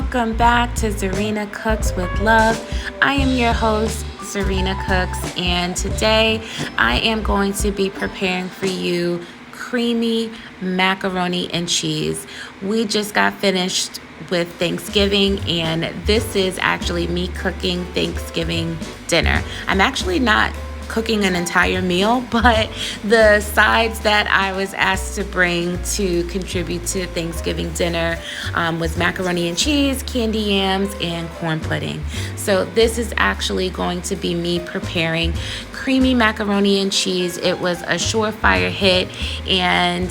welcome back to Zarina Cooks with Love. I am your host, Zarina Cooks, and today I am going to be preparing for you creamy macaroni and cheese. We just got finished with Thanksgiving, and this is actually me cooking Thanksgiving dinner. I'm actually not cooking an entire meal, but the sides that I was asked to bring to contribute to Thanksgiving dinner was macaroni and cheese, candy yams, and corn pudding. So this is actually going to be me preparing creamy macaroni and cheese. It was a surefire hit, and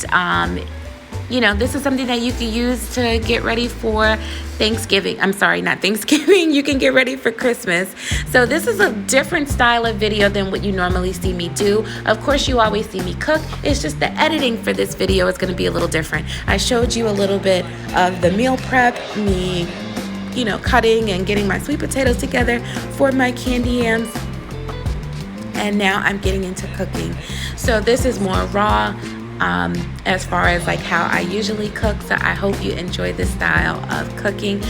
this is something that you can use to get ready for Thanksgiving. I'm sorry, not Thanksgiving. You can get ready for Christmas. So this is a different style of video than what you normally see me do. Of course, you always see me cook. It's just the editing for this video is going to be a little different. I showed you a little bit of the meal prep, me, cutting and getting my sweet potatoes together for my candy yams. And now I'm getting into cooking. So this is more raw. As far as like how I usually cook, so I hope you enjoy this style of cooking.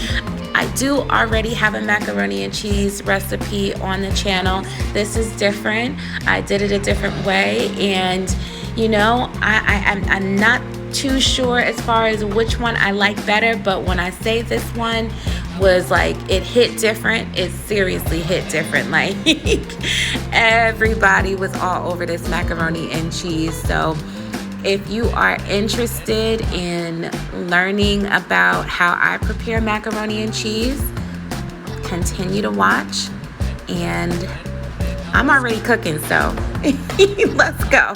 I do already have a macaroni and cheese recipe on the channel. This is different. I did it a different way, and I'm not too sure as far as which one I like better, but when I say this one was like, it hit different, it seriously hit different. Like everybody was all over this macaroni and cheese. So if you are interested in learning about how I prepare macaroni and cheese, continue to watch. And I'm already cooking, so let's go.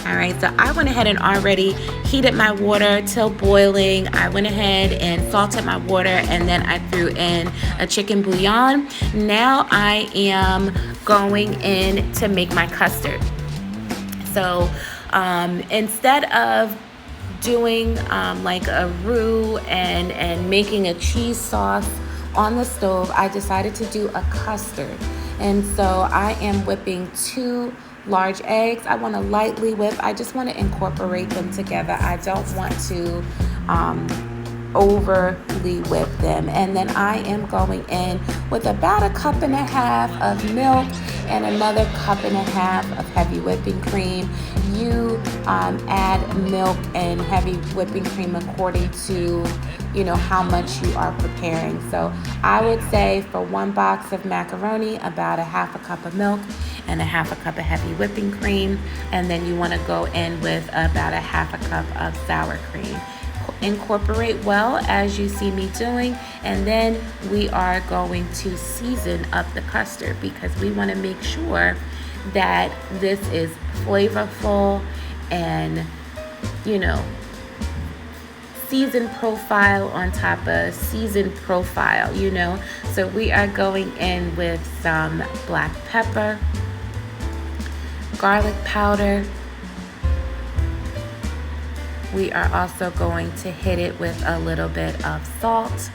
All right, so I went ahead and already heated my water till boiling. I went ahead and salted my water, and then I threw in a chicken bouillon. Now I am going in to make my custard. So instead of doing like a roux and making a cheese sauce on the stove, I decided to do a custard. And so I am whipping 2 large eggs. I want to lightly whip. I just want to incorporate them together. I don't want to overly whip them. And then I am going in with about 1.5 cups of milk and another 1.5 cups of heavy whipping cream. You add milk and heavy whipping cream according to how much you are preparing. So I would say for 1 box of macaroni, about 1/2 cup of milk and 1/2 cup of heavy whipping cream, and then you want to go in with about 1/2 cup of sour cream. Incorporate well as you see me doing, and then we are going to season up the custard because we want to make sure that this is flavorful and season profile on top of season profile. So we are going in with some black pepper, garlic powder. We are also going to hit it with a little bit of salt.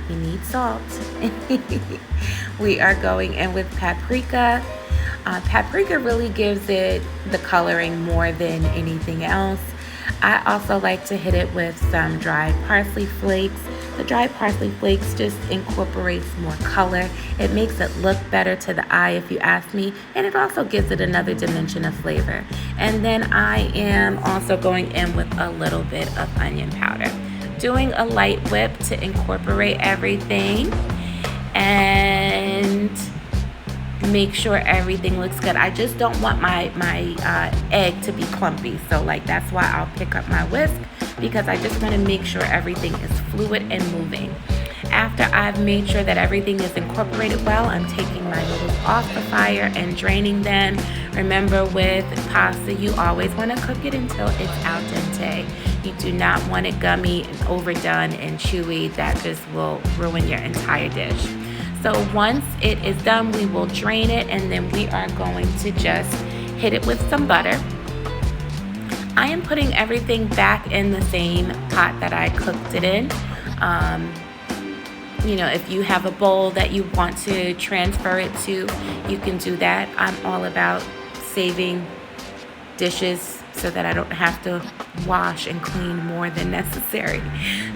We need salt. We are going in with paprika. Paprika really gives it the coloring more than anything else. I also like to hit it with some dried parsley flakes. The dried parsley flakes just incorporates more color. It makes it look better to the eye, if you ask me, and it also gives it another dimension of flavor. And then I am also going in with a little bit of onion powder. Doing a light whip to incorporate everything and make sure everything looks good. I just don't want my egg to be clumpy, so that's why I'll pick up my whisk, because I just want to make sure everything is fluid and moving. After I've made sure that everything is incorporated well, I'm taking my noodles off the fire and draining them. Remember, with pasta, you always want to cook it until it's al dente. You do not want it gummy and overdone and chewy. That just will ruin your entire dish. So once it is done, we will drain it, and then we are going to just hit it with some butter. I am putting everything back in the same pot that I cooked it in. If you have a bowl that you want to transfer it to, you can do that. I'm all about saving dishes so that I don't have to wash and clean more than necessary.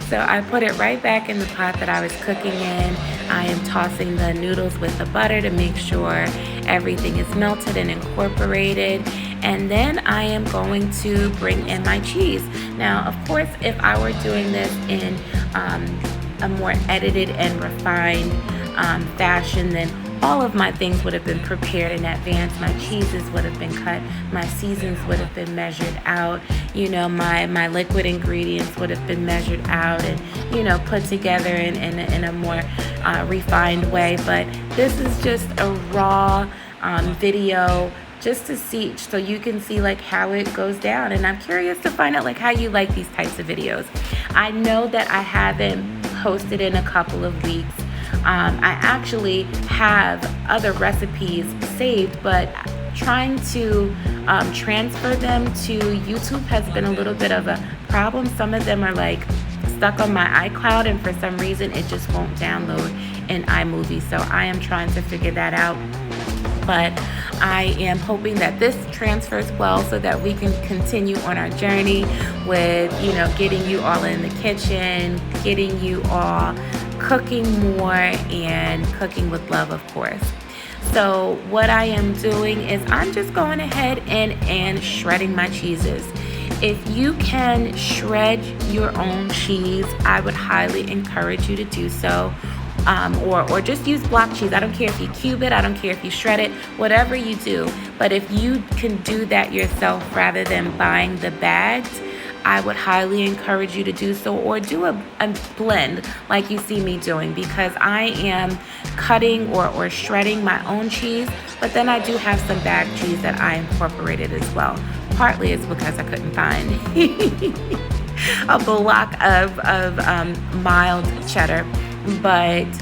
So I put it right back in the pot that I was cooking in. I am tossing the noodles with the butter to make sure everything is melted and incorporated. And then I am going to bring in my cheese. Now, of course, if I were doing this in a more edited and refined fashion, then all of my things would have been prepared in advance. My cheeses would have been cut. My seasons would have been measured out. You know, my liquid ingredients would have been measured out and, you know, put together in a more refined way. But this is just a raw video just to see, so you can see like how it goes down. And I'm curious to find out like how you like these types of videos. I know that I haven't posted in a couple of weeks. I actually have other recipes saved, but trying to transfer them to YouTube has been a little bit of a problem. Some of them are like stuck on my iCloud, and for some reason it just won't download in iMovie. So I am trying to figure that out. But I am hoping that this transfers well so that we can continue on our journey with, you know, getting you all in the kitchen, getting you all cooking more and cooking with love, of course. So what I am doing is I'm just going ahead and shredding my cheeses. If you can shred your own cheese, I would highly encourage you to do so. Or just use block cheese. I don't care if you cube it, I don't care if you shred it, whatever you do. But if you can do that yourself rather than buying the bags, I would highly encourage you to do so, or do a blend like you see me doing, because I am cutting or shredding my own cheese, but then I do have some bag cheese that I incorporated as well. Partly it's because I couldn't find a block of mild cheddar, but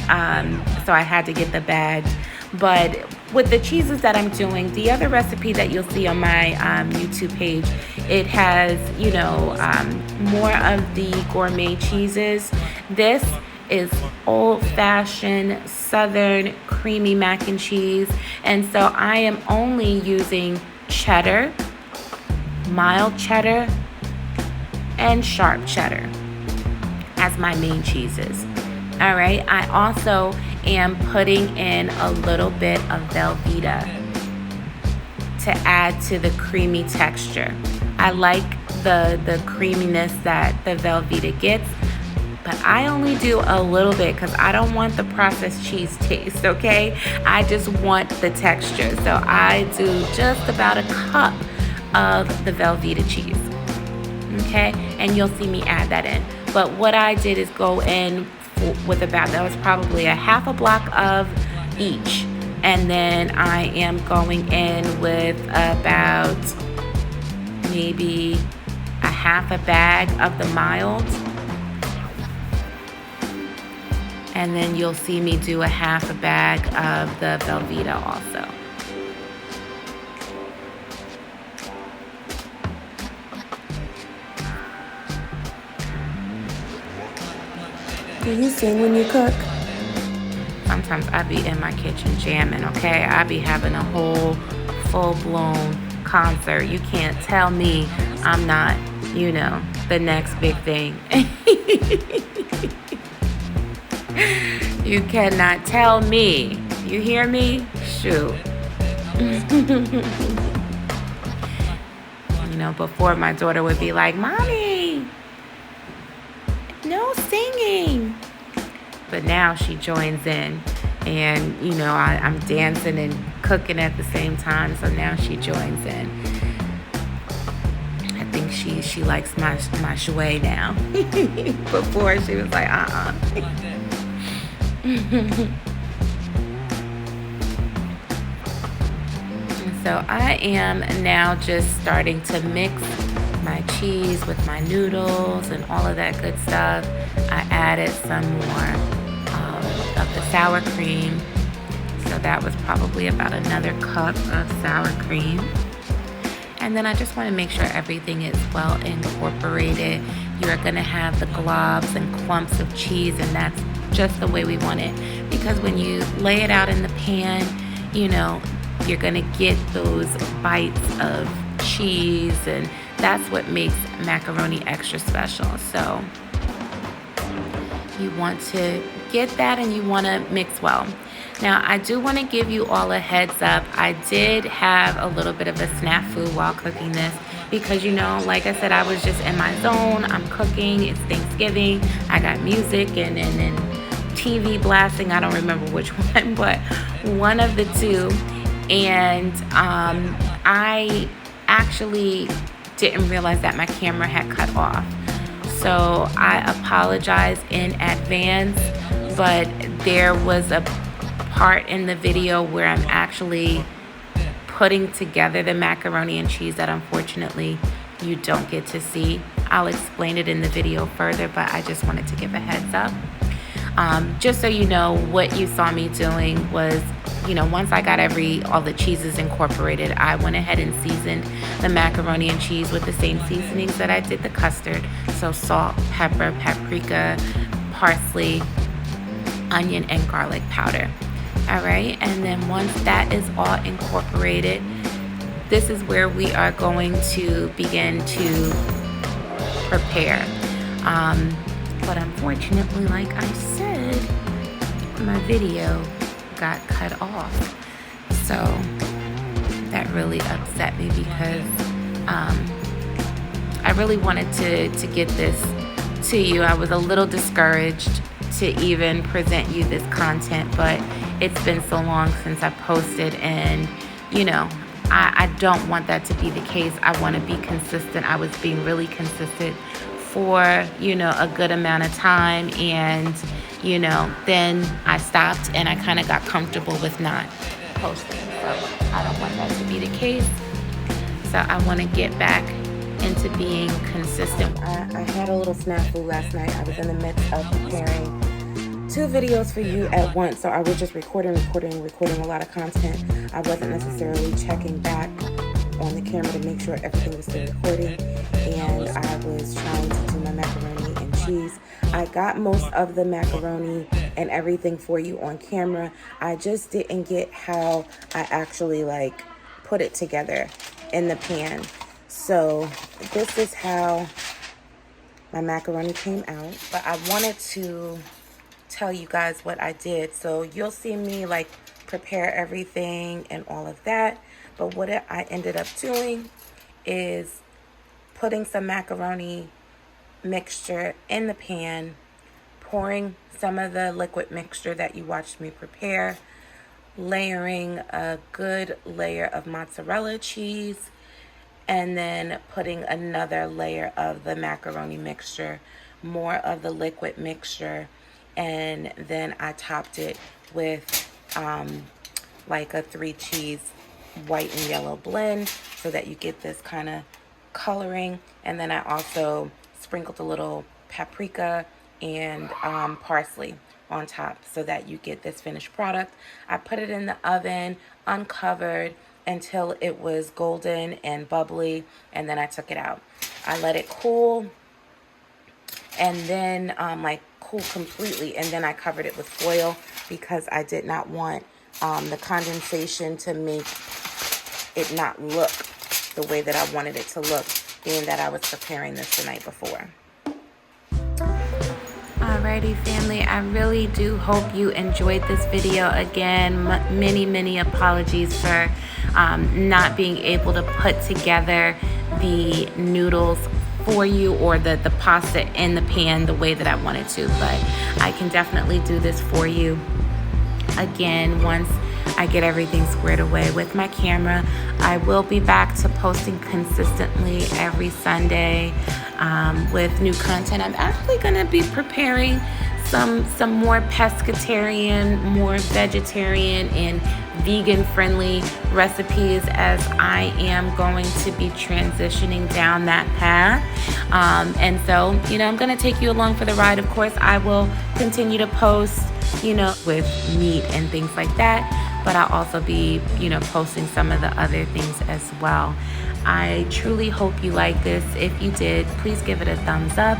so I had to get the bagged. But with the cheeses that I'm doing, the other recipe that you'll see on my YouTube page, it has, you know, more of the gourmet cheeses. This is old-fashioned Southern creamy mac and cheese, and so I am only using cheddar, mild cheddar, and sharp cheddar as my main cheeses. All right, I also am putting in a little bit of velveeta to add to the creamy texture. I like the creaminess that the velveeta gets, but I only do a little bit because I don't want the processed cheese taste, okay? I just want the texture. So I do just about a cup of the velveeta cheese, okay? And you'll see me add that in. But what I did is go in with about, that was probably a half a block of each, and then I am going in with about maybe a half a bag of the mild, and then you'll see me do a half a bag of the velveeta also. Do you sing when you cook? Sometimes I be in my kitchen jamming, okay? I be having a whole full-blown concert. You can't tell me I'm not, you know, the next big thing. You cannot tell me. You hear me? Shoot. You know, before my daughter would be like, Mommy, no singing. But now she joins in, and you know, I'm dancing and cooking at the same time, so now she joins in. I think she likes my jouet now. Before she was like, So I am now just starting to mix my cheese with my noodles and all of that good stuff. I added some more of the sour cream. So that was probably about another cup of sour cream. And then I just want to make sure everything is well incorporated. You're going to have the globs and clumps of cheese, and that's just the way we want it. Because when you lay it out in the pan, you know, you're going to get those bites of cheese and That's what makes macaroni extra special. So you want to get that and you want to mix well. Now, I do want to give you all a heads up. I did have a little bit of a snafu while cooking this because, you know, like I said, I was just in my zone. I'm cooking. It's Thanksgiving. I got music and TV blasting. I don't remember which one, but one of the two. And I actually didn't realize that my camera had cut off. So I apologize in advance, but there was a part in the video where I'm actually putting together the macaroni and cheese that unfortunately you don't get to see. I'll explain it in the video further, but I just wanted to give a heads up. Just so you know, what you saw me doing was, you know, once I got all the cheeses incorporated, I went ahead and seasoned the macaroni and cheese with the same seasonings that I did the custard. So salt, pepper, paprika, parsley, onion, and garlic powder. All right, and then once that is all incorporated, this is where we are going to begin to prepare. But unfortunately, like I said, my video got cut off. So that really upset me because I really wanted to get this to you. I was a little discouraged to even present you this content, but it's been so long since I posted, and you know, I don't want that to be the case. I want to be consistent. I was being really consistent for, you know, a good amount of time, and you know, then I stopped and I kind of got comfortable with not posting. So I don't want that to be the case. So I want to get back into being consistent. I had a little snafu last night. I was in the midst of preparing 2 videos for you at once, so I was just recording a lot of content. I wasn't necessarily checking back on the camera to make sure everything was still recording, and I was trying to do my macaroni and cheese. I got most of the macaroni and everything for you on camera. I just didn't get how I actually like put it together in the pan. So this is how my macaroni came out, but I wanted to tell you guys what I did. So you'll see me like prepare everything and all of that, but what I ended up doing is putting some macaroni mixture in the pan, pouring some of the liquid mixture that you watched me prepare, layering a good layer of mozzarella cheese, and then putting another layer of the macaroni mixture, more of the liquid mixture, and then I topped it with like a 3-cheese white and yellow blend so that you get this kind of coloring. And then I also sprinkled a little paprika and parsley on top so that you get this finished product. I put it in the oven uncovered until it was golden and bubbly, and then I took it out. I let it cool, and then like cool completely, and then I covered it with foil because I did not want the condensation to make it not look the way that I wanted it to look, being that I was preparing this the night before. Alrighty, family, I really do hope you enjoyed this video. Again, many apologies for not being able to put together the noodles for you, or the pasta in the pan the way that I wanted to, but I can definitely do this for you again once I get everything squared away with my camera. I will be back to posting consistently every Sunday with new content. I'm actually going to be preparing some more pescatarian, more vegetarian and vegan friendly recipes as I am going to be transitioning down that path. And so, you know, I'm going to take you along for the ride. Of course, I will continue to post, you know, with meat and things like that, but I'll also be, you know, posting some of the other things as well. I truly hope you like this. If you did, please give it a thumbs up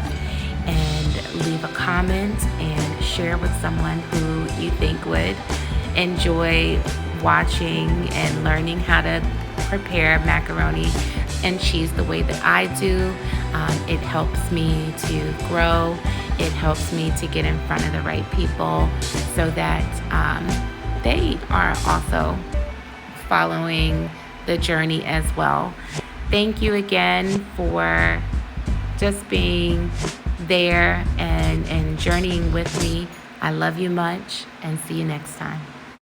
and leave a comment and share with someone who you think would enjoy watching and learning how to prepare macaroni and cheese the way that I do. It helps me to grow. It helps me to get in front of the right people so that they are also following the journey as well. Thank you again for just being there and journeying with me. I love you much, and see you next time.